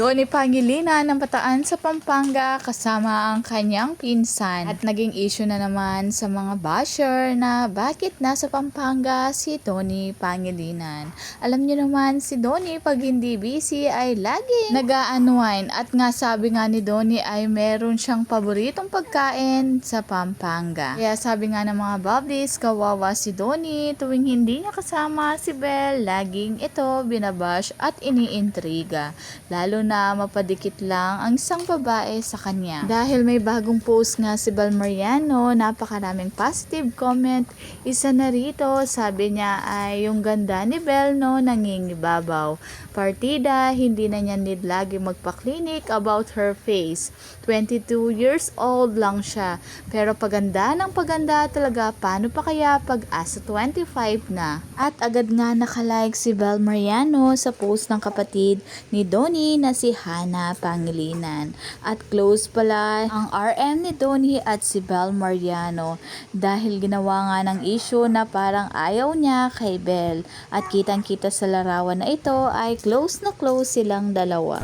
Donnie Pangilinan ng Bataan sa Pampanga kasama ang kanyang pinsan. At naging issue na naman sa mga basher na bakit nasa Pampanga si Donnie Pangilinan. Alam niyo naman si Donnie pag hindi busy ay lagi nag-a-unwind. At nga sabi nga ni Donnie ay meron siyang paboritong pagkain sa Pampanga. Kaya sabi nga ng mga Bobbies, kawawa si Donnie tuwing hindi niya kasama si Belle. Laging ito binabash at iniintriga. Lalo na mapadikit lang ang isang babae sa kanya. Dahil may bagong post nga si Belle Mariano, napakaraming positive comment. Isa na rito, sabi niya ay yung ganda ni Belle no, nangingibabaw. Partida, hindi na niya need lagi magpa-clinic about her face. 22 years old lang siya. Pero paganda ng paganda talaga, paano pa kaya pag asa 25 na? At agad nga nakalike si Belle Mariano sa post ng kapatid ni Donnie na si Hannah Pangilinan. At close pala ang RM ni Donnie at si Belle Mariano dahil ginawa nga ng issue na parang ayaw niya kay Belle. At kitang-kita sa larawan na ito ay close na close silang dalawa.